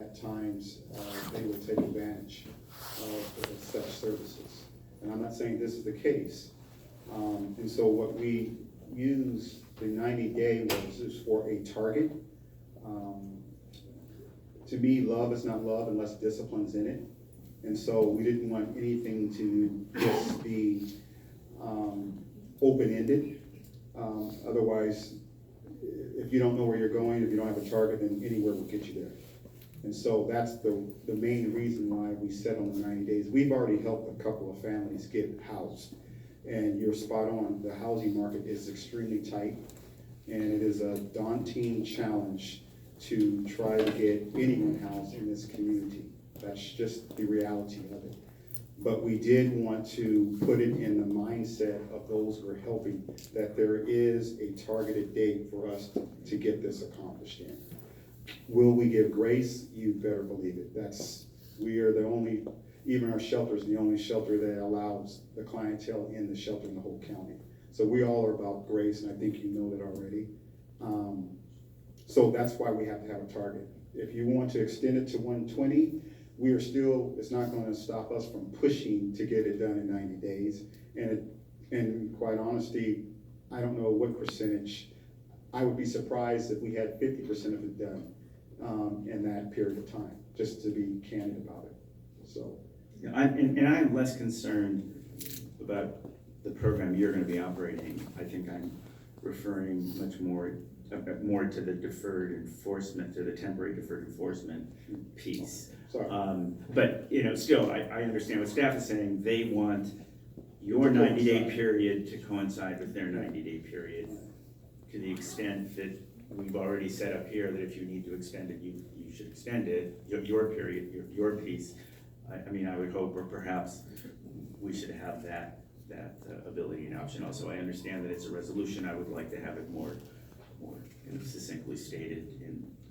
at times they will take advantage of such services. And I'm not saying this is the case. And so what we use the 90-day was is for a target. To me, love is not love unless discipline's in it. And so we didn't want anything to just be open-ended. Otherwise, if you don't know where you're going, if you don't have a target, then anywhere will get you there. And so that's the main reason why we set on the 90 days. We've already helped a couple of families get housed. And you're spot on, the housing market is extremely tight. And it is a daunting challenge to try to get anyone housed in this community. That's just the reality of it. But we did want to put it in the mindset of those we're helping that there is a targeted date for us to get this accomplished in. Will we give grace? You better believe it. We are the only, even our shelter is the only shelter that allows the clientele in the shelter in the whole county. So we all are about grace, and I think you know that already. So that's why we have to have a target. If you want to extend it to 120, we are still, it's not going to stop us from pushing to get it done in 90 days. And quite honestly, I don't know what percentage. I would be surprised if we had 50% of it done in that period of time, just to be candid about it. So, I'm less concerned about the program you're going to be operating. I think I'm referring much more to the deferred enforcement, to the temporary deferred enforcement piece. sorry. But still, I understand what staff is saying. They want your 90-day period to coincide with their 90-day period, to the extent that we've already set up here that if you need to extend it, you should extend it, your period, your piece. I mean, I would hope, or perhaps we should have that ability and option also. I understand that it's a resolution. I would like to have it more succinctly stated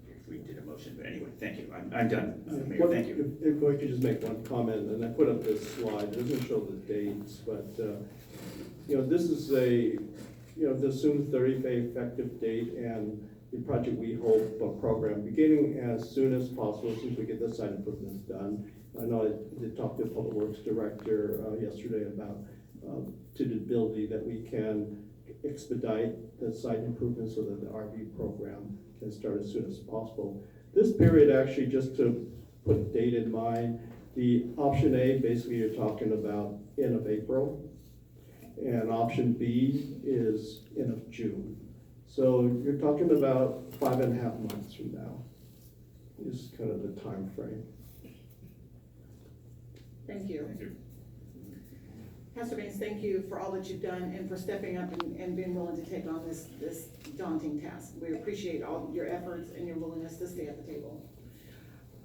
if we did a motion. But anyway, thank you. I'm done. Mayor, thank you. If I could just make one comment, and I put up this slide. It doesn't show the dates, but this is the assumed 30-day effective date, and the project we hope a program beginning as soon as possible, as soon as we get the site improvements done. I know I did talk to the Public Works Director yesterday about to the ability that we can expedite the site improvements so that the RV program can start as soon as possible. This period, actually, just to put a date in mind, the option A, basically you're talking about end of April, and option B is end of June. So you're talking about 5.5 months from now is kind of the time frame. Thank you. Pastor Baines, thank you for all that you've done and for stepping up and being willing to take on this daunting task. We appreciate all your efforts and your willingness to stay at the table.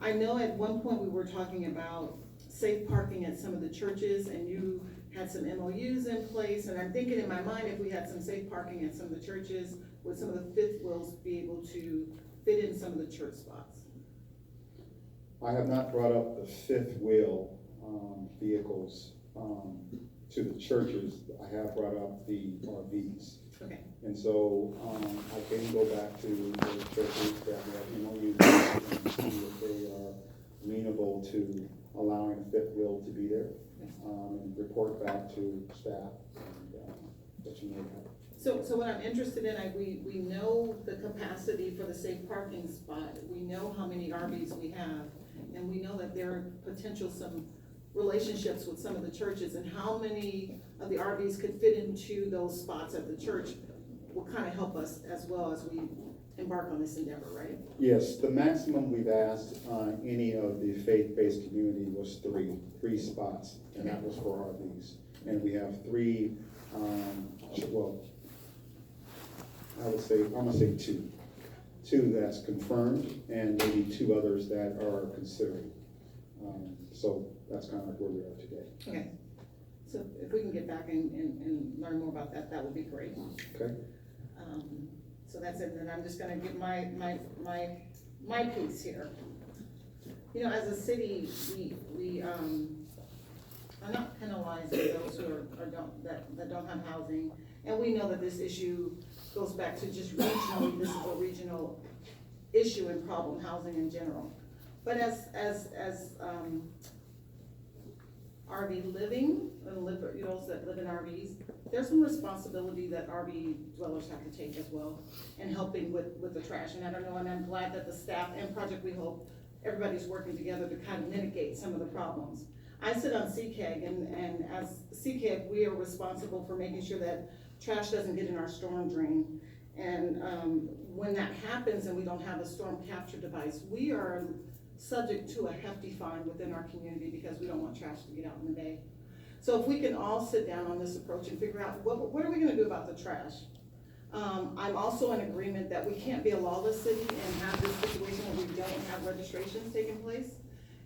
I know at one point we were talking about safe parking at some of the churches, and you had some MOUs in place, and I'm thinking in my mind, if we had some safe parking at some of the churches, would some of the fifth wheels be able to fit in some of the church spots? I have not brought up the fifth wheel vehicles to the churches. I have brought up the RVs. Okay. And so I can go back to the churches that we have MOUs and see if they are amenable to allowing a fifth wheel to be there, and report back to staff and let you know that. So what I'm interested in, we know the capacity for the safe parking spot. We know how many RVs we have, and we know that there are potential some relationships with some of the churches, and how many of the RVs could fit into those spots at the church will kind of help us as well as we embark on this endeavor, right? Yes, the maximum we've asked on any of the faith-based community was three spots, and that was for RVs. And we have three, well, I'm gonna say two that's confirmed, and maybe two others that are considering. So that's kind of like where we are today. Okay. So if we can get back and learn more about that, that would be great. Okay. So that's it, and I'm just gonna give my piece here. As a city, we are not penalizing those who that don't have housing, and we know that this issue goes back to just regionally, this is a regional issue and problem, housing in general. But as RV living, and you know, that live in RVs, there's some responsibility that RV dwellers have to take as well, in helping with the trash, and I don't know, and I'm glad that the staff and Project We Hope, everybody's working together to kind of mitigate some of the problems. I sit on CCAG, and as CCAG, we are responsible for making sure that trash doesn't get in our storm drain. And when that happens and we don't have a storm capture device, we are subject to a hefty fine within our community because we don't want trash to get out in the bay. So if we can all sit down on this approach and figure out, what are we gonna do about the trash? I'm also in agreement that we can't be a lawless city and have this situation where we don't have registrations taking place.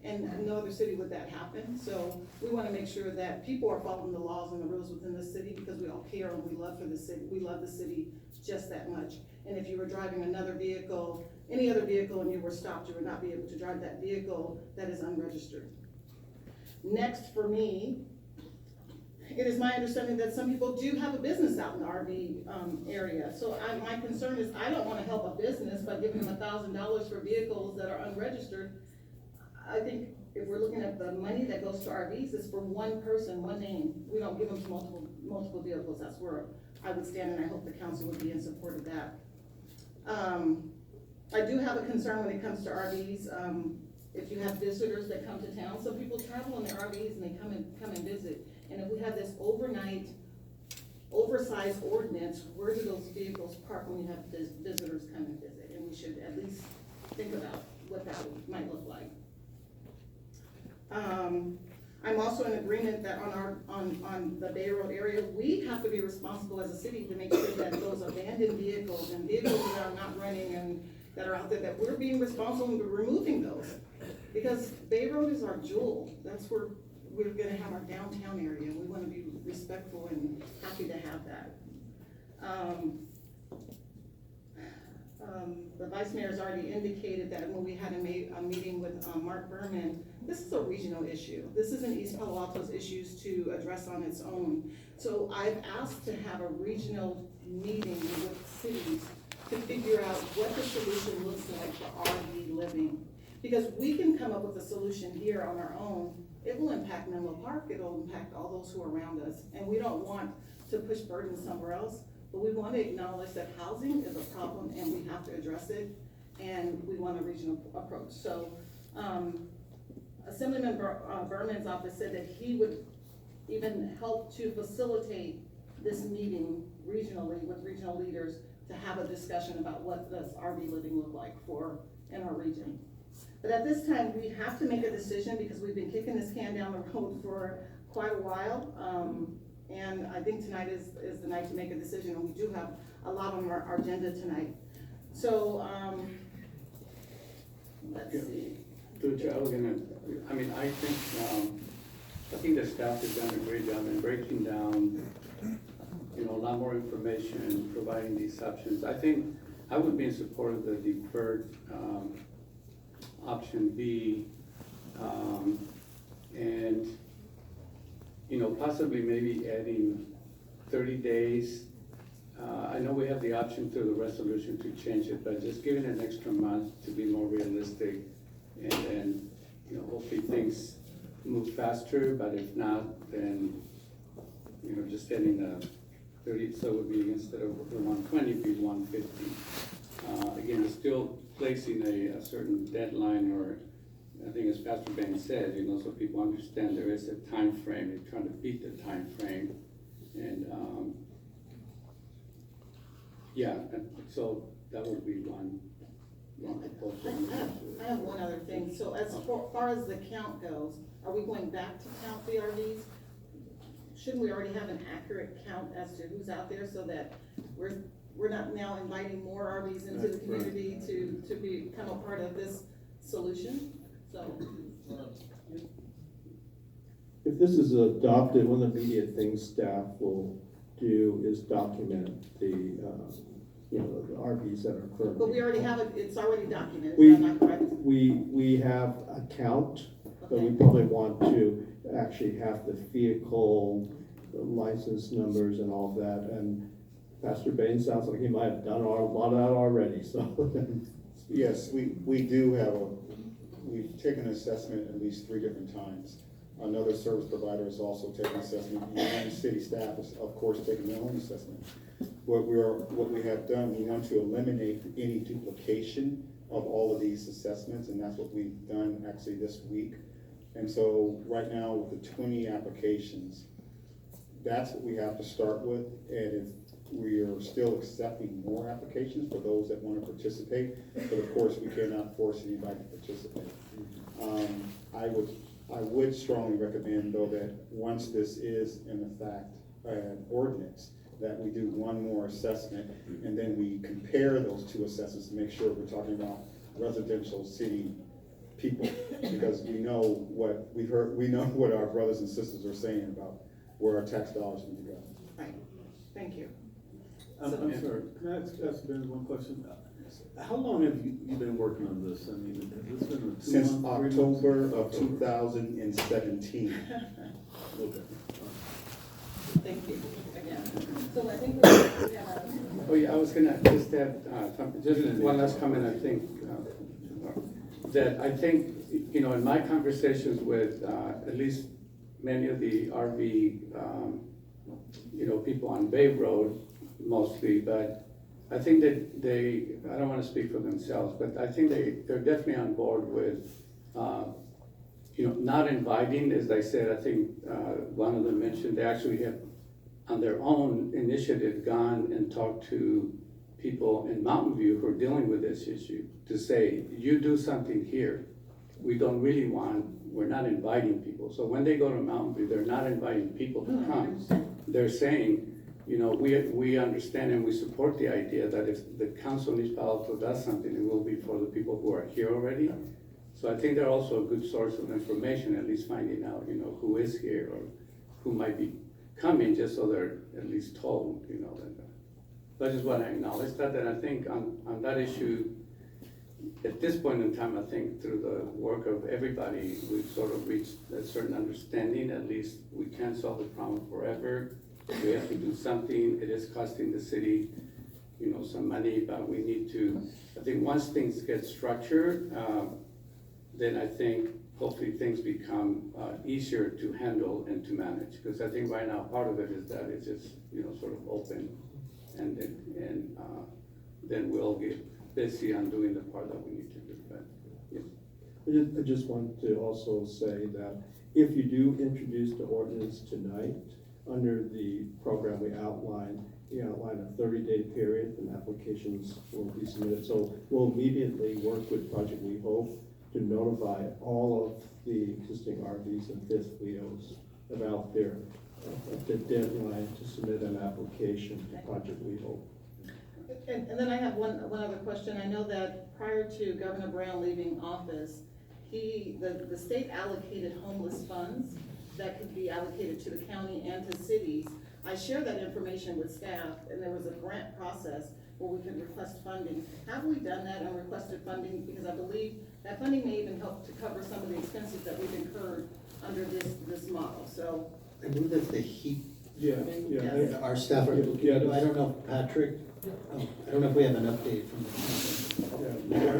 And no other city would that happen. So we wanna make sure that people are following the laws and the rules within the city because we all care and we love for the city. We love the city just that much. And if you were driving another vehicle, any other vehicle, and you were stopped, you would not be able to drive that vehicle that is unregistered. Next for me, it is my understanding that some people do have a business out in the RV area. So my concern is I don't wanna help a business by giving them $1,000 for vehicles that are unregistered. I think if we're looking at the money that goes to RVs, it's for one person, one name. We don't give them to multiple vehicles. That's where I would stand, and I hope the council would be in support of that. I do have a concern when it comes to RVs. If you have visitors that come to town, some people travel in their RVs and they come and visit. And if we have this overnight, oversized ordinance, where do those vehicles park when you have visitors come and visit? And we should at least think about what that might look like. I'm also in agreement that on the Bay Road area, we have to be responsible as a city to make sure that those abandoned vehicles and vehicles that are not running and that are out there, that we're being responsible in removing those. Because Bay Road is our jewel. That's where we're gonna have our downtown area, and we wanna be respectful and happy to have that. The vice mayor has already indicated that when we had a meeting with Mark Berman, this is a regional issue. This isn't East Palo Alto's issues to address on its own. So I've asked to have a regional meeting with cities to figure out what the solution looks like for RV living. Because we can come up with a solution here on our own. It will impact Menlo Park, it'll impact all those who are around us. And we don't want to push burden somewhere else. But we want to acknowledge that housing is a problem and we have to address it, and we want a regional approach. So, Assemblyman Berman's office said that he would even help to facilitate this meeting regionally with regional leaders to have a discussion about what does RV living look like in our region. But at this time, we have to make a decision because we've been kicking this can down the road for quite a while. And I think tonight is the night to make a decision, and we do have a lot on our agenda tonight. So, let's see. I think the staff has done a great job in breaking down, a lot more information, providing these options. I think I would be in support of the deferred, option B, and possibly maybe adding 30 days. I know we have the option through the resolution to change it, but just giving an extra month to be more realistic, and then, hopefully things move faster, but if not, then, just adding the 30, so it would be instead of the 120, it'd be 150. Again, it's still placing a certain deadline, or I think as Pastor Ben said, so people understand there is a time frame. They're trying to beat the time frame, and so that would be one proposal. I have one other thing. So as far as the count goes, are we going back to count the RVs? Shouldn't we already have an accurate count as to who's out there so that we're not now inviting more RVs into the community to become a part of this solution? So. If this is adopted, one of the immediate things staff will do is document the RVs that are currently. But we already have it, it's already documented, We- is that not correct? We have a count, but we Okay. probably want to actually have the vehicle, the license numbers and all of that, and Pastor Bain sounds like he might have done a lot of that already, so. Yes, we do have we've taken an assessment at least 3 different times. Another service provider has also taken assessment, and city staff is, of course, taking their own assessment. What we have done, we want to eliminate any duplication of all of these assessments, and that's what we've done actually this week. And so right now, with the 20 applications, that's what we have to start with, and we are still accepting more applications for those that want to participate, but of course, we cannot force anybody to participate. I would strongly recommend, though, that once this is in effect, an ordinance, that we do one more assessment, and then we compare those 2 assessments to make sure we're talking about residential city people, because we know what we've heard, we know what our brothers and sisters are saying about where our tax dollars need to go. Right, thank you. I'm sorry, can I ask Ben one question? How long have you been working on this? I mean, has this been a 2 Since month, 3 months? October of 2017. Okay. Thank you again. So I think we have, Oh, yeah, I was gonna just add, just one last comment, I think, that I think, you know, in my conversations with, at least many of the RV, you know, people on Bay Road mostly, but I think that they, I don't wanna speak for themselves, but I think they're definitely on board with, you know, not inviting, as I said, I think, one of them mentioned, they actually have on their own initiative gone and talked to people in Mountain View who are dealing with this issue to say, you do something here. We don't really want, we're not inviting people. So when they go to Mountain View, they're not inviting people to come. They're saying, you know, we understand and we support the idea that if the council of East Palo Alto does something, it will be for the people who are here already. So I think they're also a good source of information, at least finding out, you know, who is here or who might be coming, just so they're at least told, you know. That, so I just want to acknowledge that, and I think on that issue, at this point in time, I think through the work of everybody, we've sort of reached a certain understanding. At least we can't solve the problem forever. We have to do something. It is costing the city, you know, some money, but we need to, I think once things get structured, then I think hopefully things become easier to handle and to manage. Because I think right now, part of it is that it's just, you know, sort of open and then we'll get busy on doing the part that we need to do. But, yeah. I just want to also say that if you do introduce the ordinance tonight, under the program we outline a 30-day period and applications will be submitted. So we'll immediately work with Project We Hope to notify all of the existing RVs and fifth wheels about their the deadline to submit an application to Project We Hope. and then I have one other question. I know that prior to Governor Brown leaving office, the state allocated homeless funds that could be allocated to the county and to cities. I shared that information with staff, and there was a grant process where we could request funding. Have we done that and requested funding? Because I believe that funding may even help to cover some of the expenses that we've incurred under this model, so. I believe that's the heat. Yeah. Our staff are looking, Yeah, I don't know, Patrick, I don't know if we have an update from the Yeah,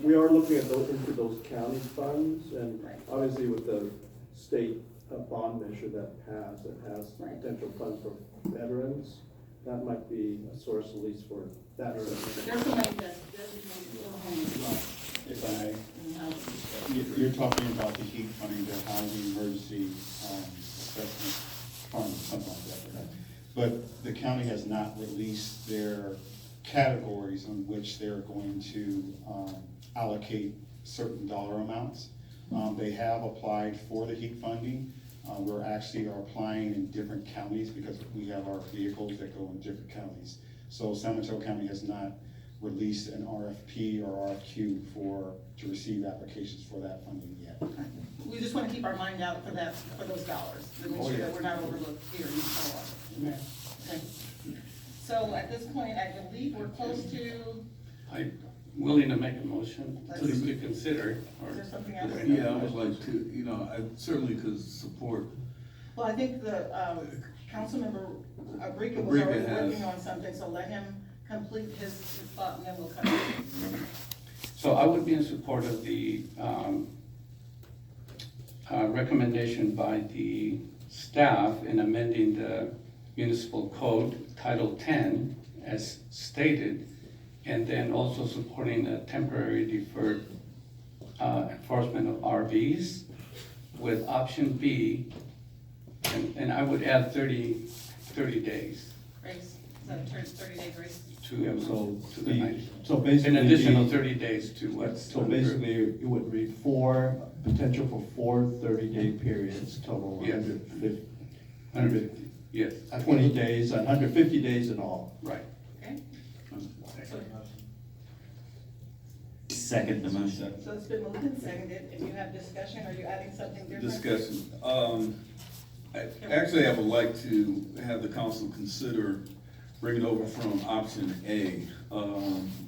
we are looking at into those county funds, and Right. obviously with the state bond measure that has Right. potential funds for veterans, that might be a source at least for that. There's some money that's designated for homeless. If I may, and housing. you're talking about the heat funding, the housing emergency assessment fund, something like that, right? But the county has not released their categories on which they're going to allocate certain dollar amounts. They have applied for the heat funding. We're actually applying in different counties because we have our vehicles that go in different counties. So San Mateo County has not released an RFP or RFQ to receive applications for that funding yet. We just want to keep our mind out for that, for those dollars, to make sure that we're not overlooked here in Palo Alto. Okay. So at this point, I believe we're close to, I'm willing to make a motion to Let's- consider, or. is there something else? Yeah, I would like to, you know, I certainly could support. Well, I think the, Councilmember Abrika was Abrika already has. working on something, so let him complete his thought and then we'll come. So I would be in support of the recommendation by the staff in amending the municipal code, Title 10, as stated, and then also supporting a temporary deferred enforcement of RVs with option B, and I would add 30 days Grace, is that a 30-day grace? Yeah, so to the 90. so basically. An additional the- 30 days to what's. So basically, it would read potential for 4 30-day periods, total Yes. 150, Yes, 20 days, 150 days in all. right. Okay, Second the motion. so it's been moved and seconded. If you have discussion, are you adding something different? Discussion. Actually, I would like to have the council consider bringing over from option A,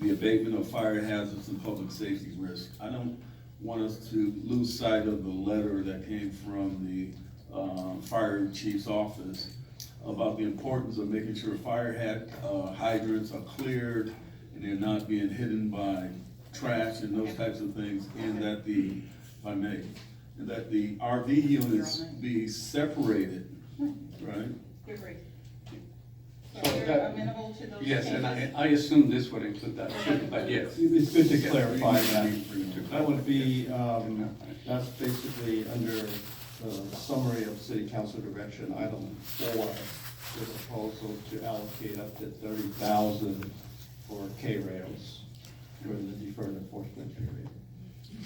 the abatement of fire hazards and public safety risk. I don't want us to lose sight of the letter that came from the fire chief's office about the importance of making sure fire hydrants are cleared and they're not being hidden by trash and those types of things, and that if I may, and that the RV units be separated, right? You agree? So So you're that- amenable to those changes? Yes, and I assume this would include that too, but yes. It's good to Yeah. clarify that. That would be, that's basically under the summary of city council direction, item 4, the proposal to allocate up to 30,000 for K-rails during the deferred enforcement period.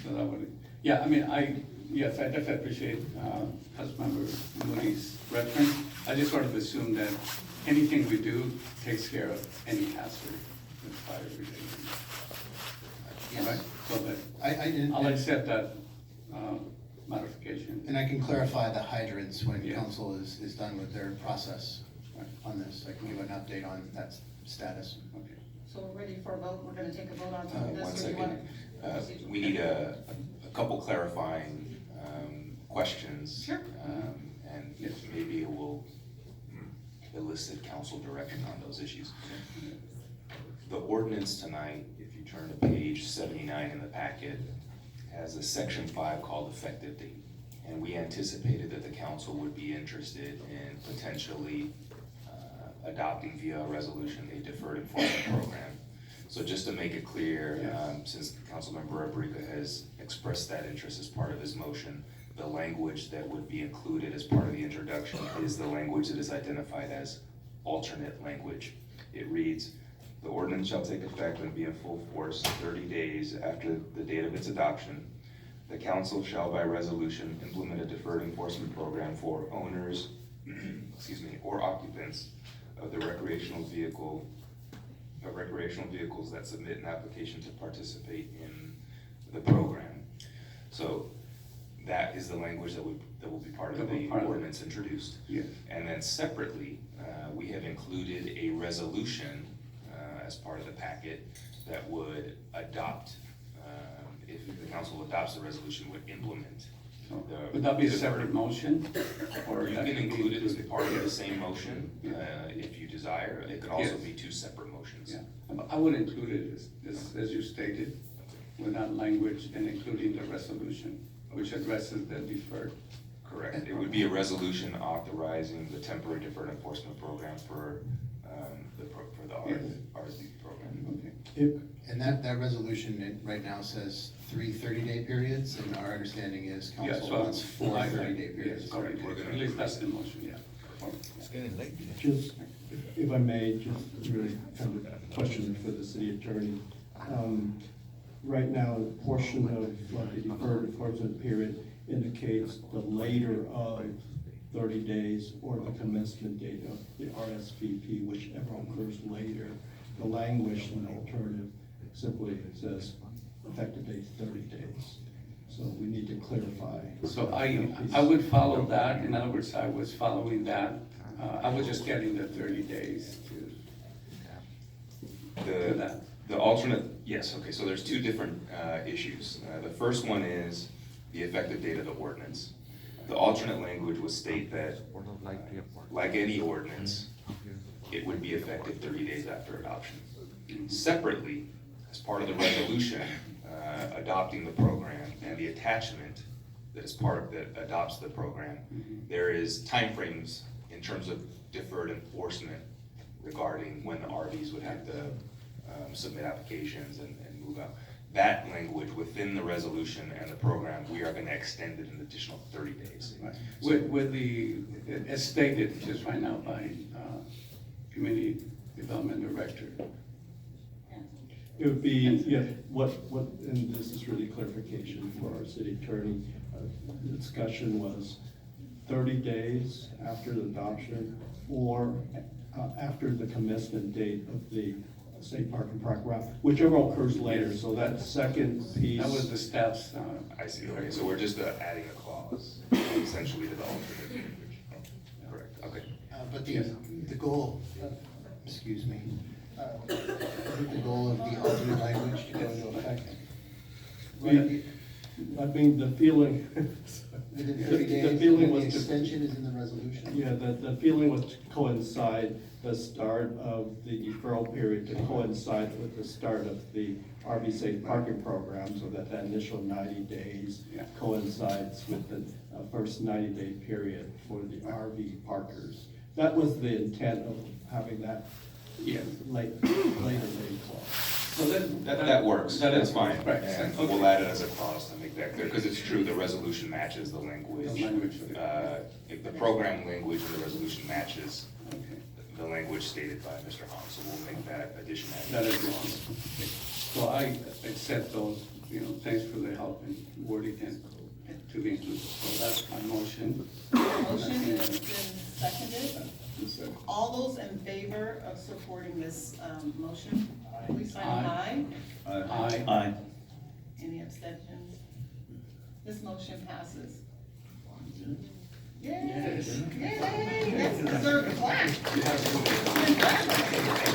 So that would, yeah, I mean, yes, I definitely appreciate Councilmember Moody's reference. I just sort of assume that anything we do takes care of any hazard with fire related. Right? So that, I'll accept that modification. And I can clarify the hydrants when Yeah. council is done with their process on this. I can give an update on that status. Okay. So we're ready for a vote. We're gonna take a vote on this. One or you second. want- We need a couple clarifying questions. Sure. And if maybe it will elicit council direction on those issues. The ordinance tonight, if you turn to page 79 in the packet, has a section 5 called effective date. And we anticipated that the council would be interested in potentially adopting via a resolution a deferred enforcement program. So just to make it clear, since Councilmember Abrika has expressed that interest as part of his motion, the language that would be included as part of the introduction is the language that is identified as alternate language. It reads, "The ordinance shall take effect and be in full force 30 days after the date of its adoption. The council shall by resolution implement a deferred enforcement program for owners, or occupants of the recreational vehicles that submit an application to participate in the program." So that is the language that will be part of the ordinance introduced. Yes. And then separately, we have included a resolution as part of the packet that would adopt, if the council adopts the resolution, would implement. Would that be a separate motion? Or You that can could be include it as part of the same motion, if you desire. It could also Yes. be two separate motions. Yeah, I would include it as you stated, with that language and including the resolution, which addresses the deferred. Correct. It would be a resolution authorizing the temporary deferred enforcement program for the RSD program. Okay. And that resolution, right now says 3 30-day periods, and our understanding is Yeah, council so wants 4 I- 30-day yes, periods. correct. We're gonna At least that's the motion, yeah. Just, if I may, just really kind of a question for the city attorney. Right now, a portion of the deferred enforcement period indicates the later of 30 days or the commencement date of the RSVP, whichever occurs later. The language in the alternative simply says effective date 30 days. So we need to clarify. So I would follow that, in other words, I was following that, I was just getting the 30 days to that. The alternate, yes, okay, so there's two different issues. The first one is the effective date of the ordinance. The alternate language would state that, like any ordinance, it would be effective 30 days after adoption. Separately, as part of the resolution, adopting the program and the attachment that is part of, that adopts the program, there is timeframes in terms of deferred enforcement regarding when the RVs would have to submit applications and move out. That language within the resolution and the program, we are gonna extend it an additional 30 days. Right. With the, as stated just right now by Community Development Director. It would be, yeah, and this is really clarification for our city attorney. The discussion was 30 days after the adoption or after the commencement date of the state park and park route, whichever occurs later. So that second piece. That was the staff's, I see, okay, so we're just adding a clause, essentially to the alternate language. Correct, okay. But the goal, excuse me, isn't the goal of the alternate language to go into effect? I mean, the feeling. Within 30 The days, feeling and was the to- extension is in the resolution? Yeah, the feeling was to coincide the start of the deferral period to coincide with the start of the RV safe parking program, so that initial 90 days Yeah. coincides with the first 90-day period for the RV parkers. That was the intent of having that yes. later date clause. So That works, that's fine. Right. And Okay. we'll add it as a clause to make that clear, because it's true, the resolution matches the language. The language. If the program language in the resolution matches Okay. the language stated by Mr. Hahn, so we'll make that addition. That is wrong. So I accept those, thanks for the help in wording and to be included. So that's my motion. Motion has been seconded. All those in favor of supporting this motion, please sign aye. Aye. Aye. Any abstentions? This motion passes. Yay! Yay! That's deserved clap. Congratulations.